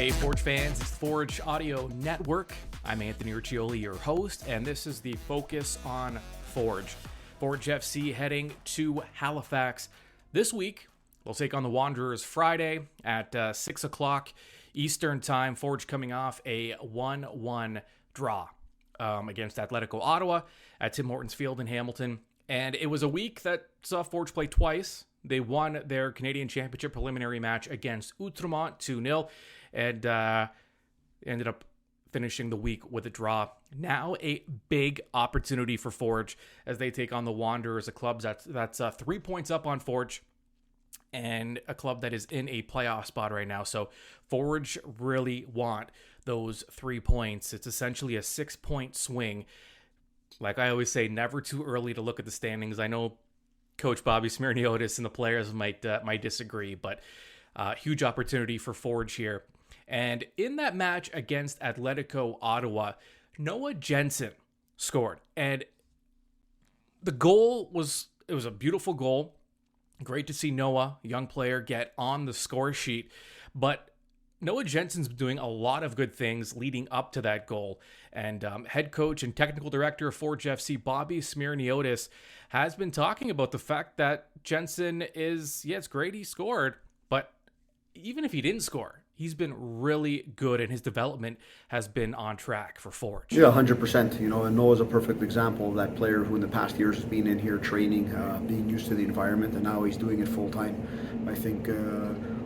Hey, Forge fans, it's Forge Audio Network. I'm Anthony Urciuoli, your host, and this is the Focus on Forge. Forge FC heading to Halifax this week. We'll take on the Wanderers Friday at 6 o'clock Eastern Time. Forge coming off a 1-1 draw against Atletico Ottawa at Tim Hortons Field in Hamilton. And it was a week that saw Forge play twice. They won their Canadian Championship preliminary match against Outremont 2-0 and ended up finishing the week with a draw. Now a big opportunity for Forge as they take on the Wanderers, a club that's 3 points up on Forge and a club that is in a playoff spot right now. So Forge really want those 3 points. It's essentially a 6-point swing. Like I always say, never too early to look at the standings. I know Coach Bobby Smyrniotis and the players might disagree, but huge opportunity for Forge here. And in that match against Atletico Ottawa, Noah Jensen scored. And the goal was a beautiful goal. Great to see Noah, a young player, get on the score sheet. But Noah Jensen's doing a lot of good things leading up to that goal. And head coach and technical director of Forge FC, Bobby Smyrniotis, has been talking about the fact that Jensen it's great he scored, but even if he didn't score, he's been really good and his development has been on track for Forge. Yeah, 100%. And Noah's a perfect example of that player who in the past years has been in here training, being used to the environment, and now he's doing it full time. I think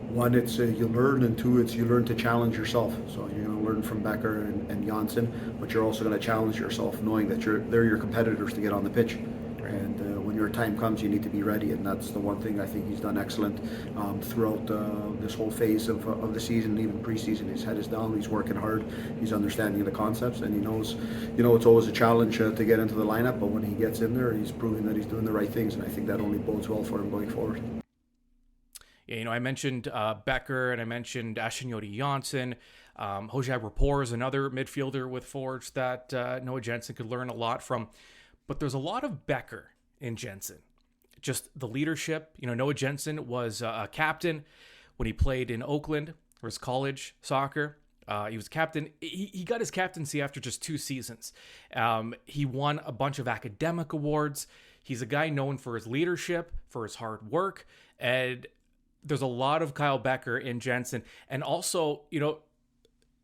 one, it's you learn, and two, it's you learn to challenge yourself. So you're going to learn from Becker and Janssen, but you're also going to challenge yourself knowing that they're your competitors to get on the pitch. And when your time comes, you need to be ready, and that's the one thing I think he's done excellent throughout this whole phase of the season, even preseason. His head is down, he's working hard, he's understanding the concepts, and he knows, it's always a challenge to get into the lineup, but when he gets in there, he's proving that he's doing the right things, and I think that only bodes well for him going forward. Yeah, I mentioned Becker, and I mentioned Urciuoli Janssen. Hojab Rapport is another midfielder with Forge that Noah Jensen could learn a lot from. But there's a lot of Becker in Jensen. Just the leadership. Noah Jensen was a captain when he played in Oakland for his college soccer. He was captain. He got his captaincy after just 2 seasons. He won a bunch of academic awards. He's a guy known for his leadership, for his hard work. And there's a lot of Kyle Becker in Jensen. And also,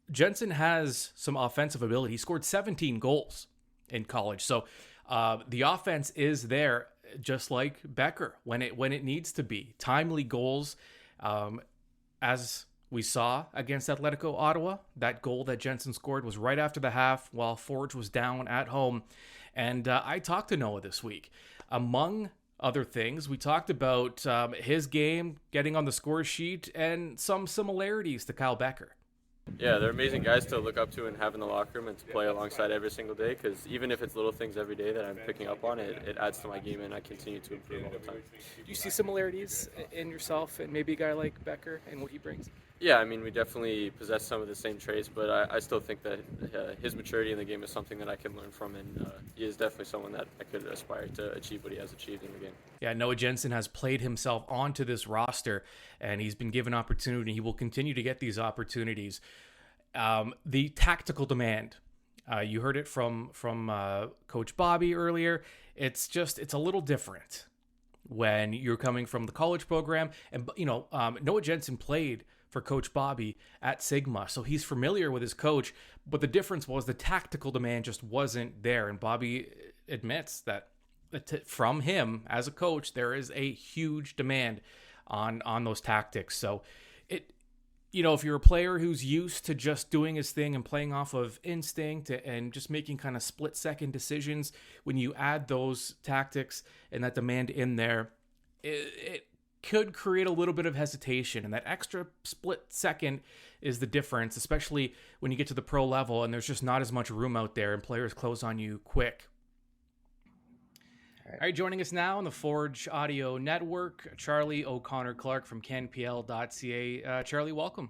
Jensen has some offensive ability. He scored 17 goals in college. So the offense is there, just like Becker, when it needs to be. Timely goals, as we saw against Atletico Ottawa. That goal that Jensen scored was right after the half while Forge was down at home. And I talked to Noah this week. Among other things, we talked about his game, getting on the score sheet, and some similarities to Kyle Becker. Yeah, they're amazing guys to look up to and have in the locker room and to play alongside every single day, because even if it's little things every day that I'm picking up on, it adds to my game and I continue to improve all the time. Do you see similarities in yourself and maybe a guy like Becker and what he brings? Yeah, we definitely possess some of the same traits, but I still think that his maturity in the game is something that I can learn from, and he is definitely someone that I could aspire to achieve what he has achieved in the game. Yeah, Noah Jensen has played himself onto this roster, and he's been given opportunity. He will continue to get these opportunities. The tactical demand, you heard it from Coach Bobby earlier. It's a little different when you're coming from the college program, and Noah Jensen played for Coach Bobby at Sigma, so he's familiar with his coach, but the difference was the tactical demand just wasn't there, and Bobby admits that from him as a coach, there is a huge demand on those tactics. So if you're a player who's used to just doing his thing and playing off of instinct and just making kind of split-second decisions, when you add those tactics and that demand in there, it could create a little bit of hesitation, and that extra split second is the difference, especially when you get to the pro level and there's just not as much room out there and players close on you quick. All right, joining us now on the Forge Audio Network, Charlie O'Connor-Clark from CanPL.ca. Charlie, welcome.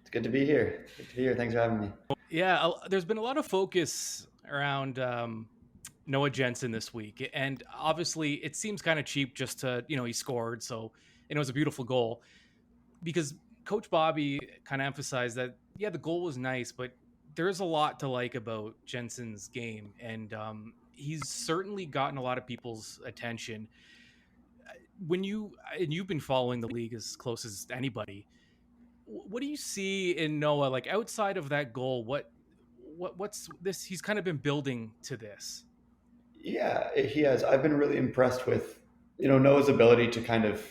It's good to be here. Thanks for having me. Yeah, there's been a lot of focus around Noah Jensen this week. And obviously it seems kind of cheap just to, he scored. So, it was a beautiful goal because Coach Bobby kind of emphasized that, yeah, the goal was nice, but there's a lot to like about Jensen's game. And he's certainly gotten a lot of people's attention. And you've been following the league as close as anybody, what do you see in Noah, like outside of that goal? What's this? He's kind of been building to this. Yeah, he has. I've been really impressed with, Noah's ability to kind of,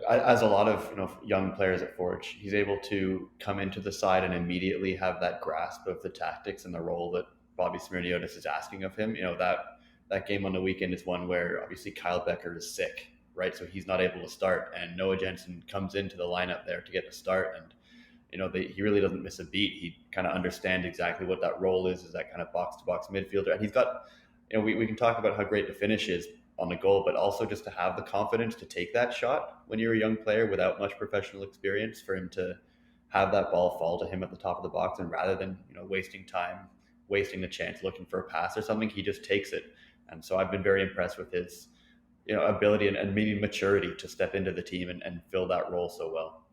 as a lot of, young players at Forge, he's able to come into the side and immediately have that grasp of the tactics and the role that Bobby Smyrniotis is asking of him. That game on the weekend is one where obviously Kyle Becker is sick, right? So he's not able to start, and Noah Jensen comes into the lineup there to get the start, and he really doesn't miss a beat. He kind of understands exactly what that role is that kind of box to box midfielder, and he's got, we can talk about how great the finish is on the goal, but also just to have the confidence to take that shot when you're a young player without much professional experience, for him to have that ball fall to him at the top of the box, and rather than wasting time, wasting the chance looking for a pass or something, he just takes it. And so I've been very impressed with his ability and maybe maturity to step into the team and fill that role so well.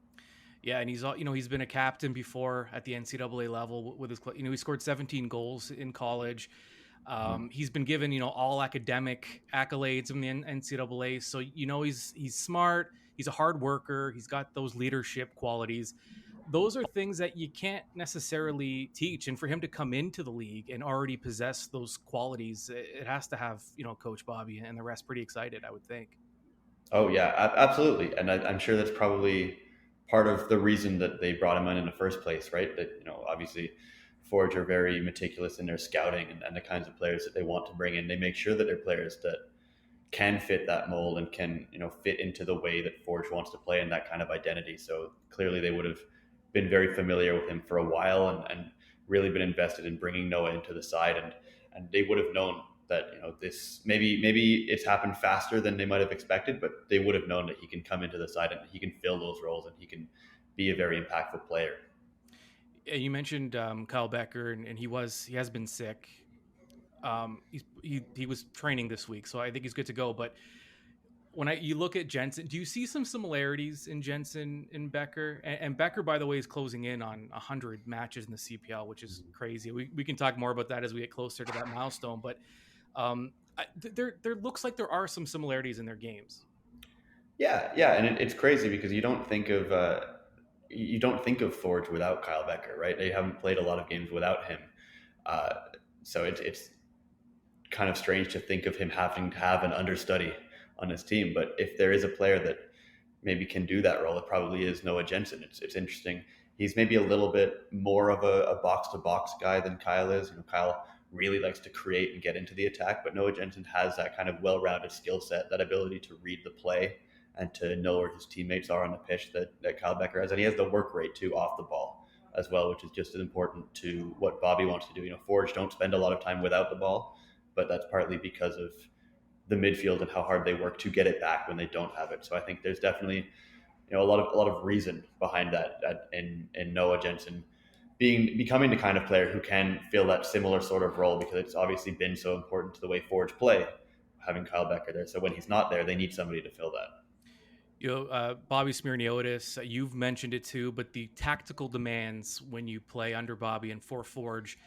Yeah, and he's been a captain before at the NCAA level with his, he scored 17 goals in college. He's been given, all academic accolades from the NCAA. So, he's smart. He's a hard worker. He's got those leadership qualities. Those are things that you can't necessarily teach. And for him to come into the league and already possess those qualities, it has to have, Coach Bobby and the rest pretty excited, I would think. Oh yeah, absolutely. And I'm sure that's probably part of the reason that they brought him in the first place, right? That, obviously Forge are very meticulous in their scouting and the kinds of players that they want to bring in. They make sure that they're players that can fit that mold and can, fit into the way that Forge wants to play and that kind of identity. So clearly they would have been very familiar with him for a while and really been invested in bringing Noah into the side. And they would have known that, this maybe it's happened faster than they might have expected, but they would have known that he can come into the side and he can fill those roles and he can be a very impactful player. You mentioned Kyle Becker, and he has been sick. He was training this week, so I think he's good to go. But when you look at Jensen, do you see some similarities in Jensen and Becker? And Becker, by the way, is closing in on 100 matches in the CPL, which is crazy. We can talk more about that as we get closer to that milestone. But there looks like there are some similarities in their games. Yeah, and it's crazy because you don't think of Forge without Kyle Becker, right? They haven't played a lot of games without him, so it's kind of strange to think of him having to have an understudy on his team. But if there is a player that maybe can do that role, it probably is Noah Jensen. It's interesting. He's maybe a little bit more of a box-to-box guy than Kyle is. Kyle really likes to create and get into the attack, but Noah Jensen has that kind of well-rounded skill set, that ability to read the play and to know where his teammates are on the pitch that Kyle Becker has. And he has the work rate too off the ball as well, which is just as important to what Bobby wants to do. Forge don't spend a lot of time without the ball, but that's partly because of the midfield and how hard they work to get it back when they don't have it. So I think there's definitely a lot of reason behind that in Noah Jensen becoming the kind of player who can fill that similar sort of role, because it's obviously been so important to the way Forge play, having Kyle Becker there. So when he's not there, they need somebody to fill that. Bobby Smyrniotis, you've mentioned it too, but the tactical demands when you play under Bobby and for Forge,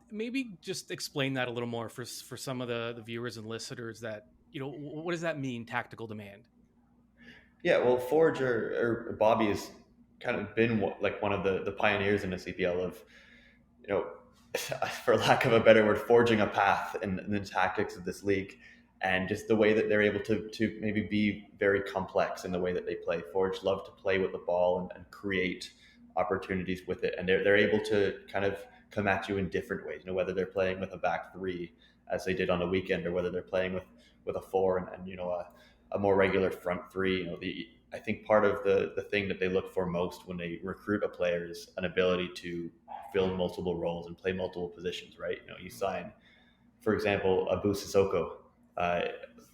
maybe just explain that a little more for some of the viewers and listeners that, what does that mean, tactical demand? Yeah, well, Forge or Bobby has kind of been like one of the pioneers in the CPL of, for lack of a better word, forging a path in the tactics of this league. And just the way that they're able to maybe be very complex in the way that they play. Forge love to play with the ball and create opportunities with it. And they're able to kind of come at you in different ways, whether they're playing with a back three, as they did on the weekend, or whether they're playing with a four and a more regular front three. I think part of the thing that they look for most when they recruit a player is an ability to fill multiple roles and play multiple positions, right? You sign, for example, Abu Sissoko.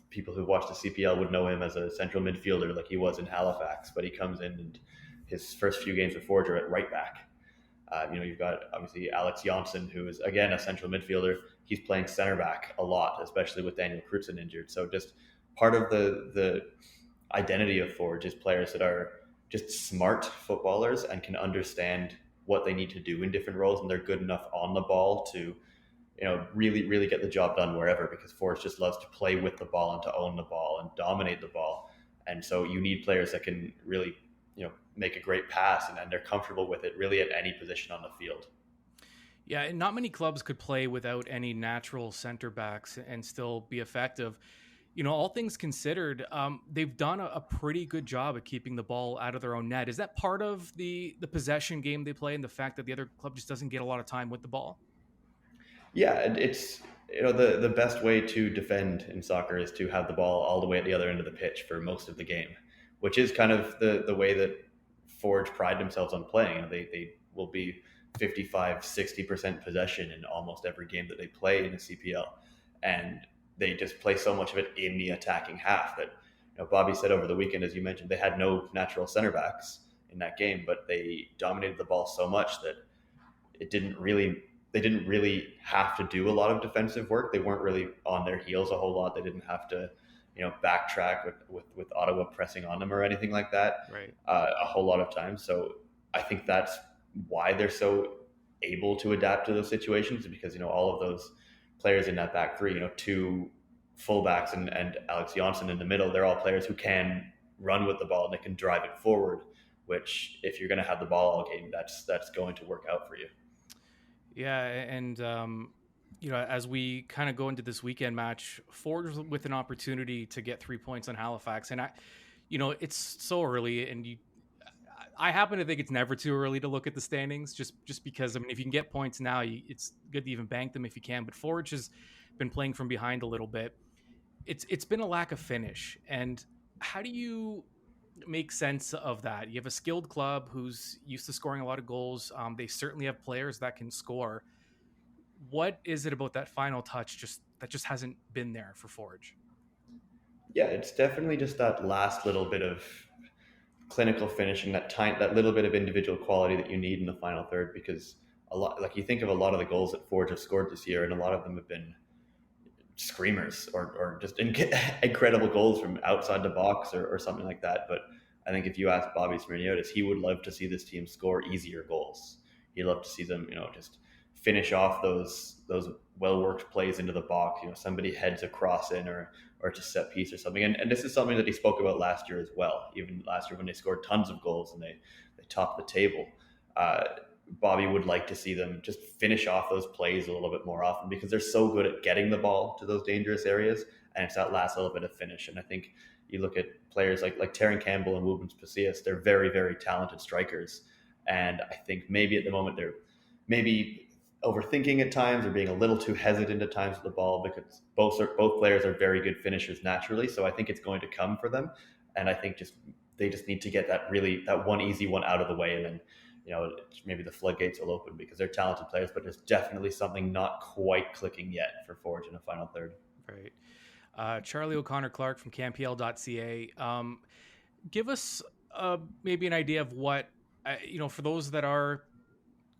People who watch the CPL would know him as a central midfielder like he was in Halifax, but he comes in and his first few games with Forge are at right back. You've got obviously Alex Janssen, who is again a central midfielder. He's playing center back a lot, especially with Daniel Crutzen injured. So just part of the identity of Forge is players that are just smart footballers and can understand what they need to do in different roles, and they're good enough on the ball to really, really get the job done wherever, because Forge just loves to play with the ball and to own the ball and dominate the ball. And so you need players that can really, make a great pass and they're comfortable with it really at any position on the field. Yeah, and not many clubs could play without any natural center backs and still be effective. All things considered, they've done a pretty good job at keeping the ball out of their own net. Is that part of the possession game they play and the fact that the other club just doesn't get a lot of time with the ball? Yeah, it's the best way to defend in soccer is to have the ball all the way at the other end of the pitch for most of the game, which is kind of the way that Forge pride themselves on playing. They will be 55-60% possession in almost every game that they play in the CPL, and they just play so much of it in the attacking half that Bobby said over the weekend, as you mentioned, they had no natural center backs in that game, but they dominated the ball so much that they didn't really have to do a lot of defensive work. They weren't really on their heels a whole lot. They didn't have to backtrack with Ottawa pressing on them or anything like that, right? A whole lot of times. So I think that's why they're so able to adapt to those situations, because all of those players in that back three, two fullbacks and Alex Janssen in the middle, they're all players who can run with the ball and they can drive it forward, which if you're going to have the ball all game, that's going to work out for you. Yeah, and as we kind of go into this weekend match, Ford with an opportunity to get 3 points on Halifax, and it's so early, and I happen to think it's never too early to look at the standings, just because if you can get points now, it's good to even bank them if you can. But Forge has been playing from behind a little bit. It's been a lack of finish, and how do you make sense of that? You have a skilled club who's used to scoring a lot of goals. They certainly have players that can score. What is it about that final touch that just hasn't been there for Forge? Yeah, it's definitely just that last little bit of clinical finishing, that little bit of individual quality that you need in the final third, because you think of a lot of the goals that Forge have scored this year, and a lot of them have been screamers or just incredible goals from outside the box or something like that. But I think if you ask Bobby Smyrniotis, he would love to see this team score easier goals. He'd love to see them, just finish off those well-worked plays into the box. Somebody heads a cross in or to set piece or something. And this is something that he spoke about last year as well. Even last year when they scored tons of goals and they topped the table. Bobby would like to see them just finish off those plays a little bit more often, because they're so good at getting the ball to those dangerous areas, and it's that last little bit of finish. And I think you look at players like Taryn Campbell and Woobens Pacias, they're very, very talented strikers. And I think maybe at the moment they're maybe overthinking at times or being a little too hesitant at times with the ball, because both players are very good finishers naturally. So I think it's going to come for them. And I think they just need to get that one easy one out of the way, and then maybe the floodgates will open, because they're talented players, but there's definitely something not quite clicking yet for Forge in the final third. Right. Charlie O'Connor-Clark from CanPL.ca. Give us maybe an idea of what, for those that are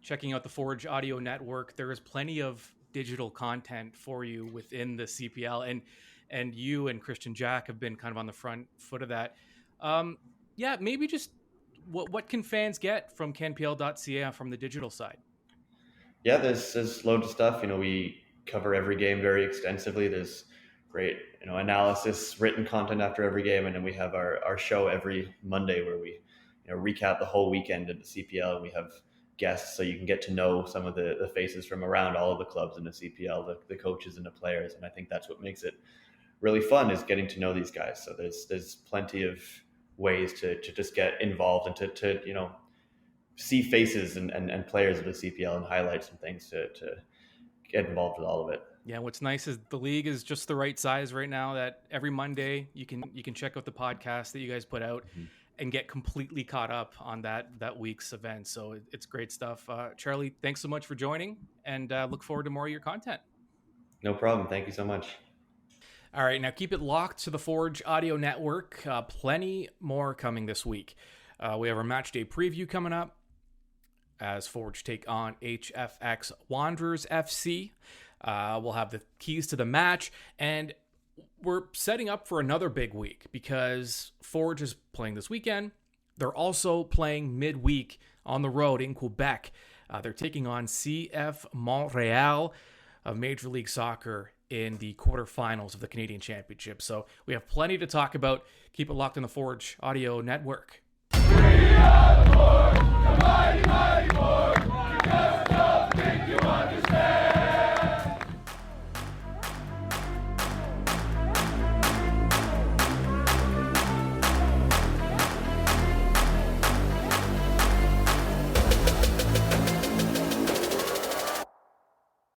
checking out the Forge audio network, there is plenty of digital content for you within the CPL, and you and Christian Jack have been kind of on the front foot of that. Maybe just what can fans get from CanPL.ca from the digital side? Yeah, there's loads of stuff. We cover every game very extensively. There's great analysis, written content after every game, and then we have our show every Monday where we recap the whole weekend at the CPL. We have guests, so you can get to know some of the faces from around all of the clubs in the CPL, the coaches and the players, and I think that's what makes it really fun, is getting to know these guys. So there's plenty of ways to just get involved and to see faces and players of the CPL and highlights and things to get involved with all of it. Yeah, what's nice is the league is just the right size right now that every Monday you can check out the podcast that you guys put out and get completely caught up on that week's event. So it's great stuff. Charlie, thanks so much for joining, and look forward to more of your content. No problem. Thank you so much. All right, now keep it locked to the Forge Audio Network. Plenty more coming this week. We have our match day preview coming up as Forge take on HFX Wanderers FC. We'll have the keys to the match, and we're setting up for another big week because Forge is playing this weekend. They're also playing midweek on the road in Quebec. They're taking on CF Montreal of Major League Soccer in the quarterfinals of the Canadian Championship. So we have plenty to talk about. Keep it locked on the Forge Audio Network.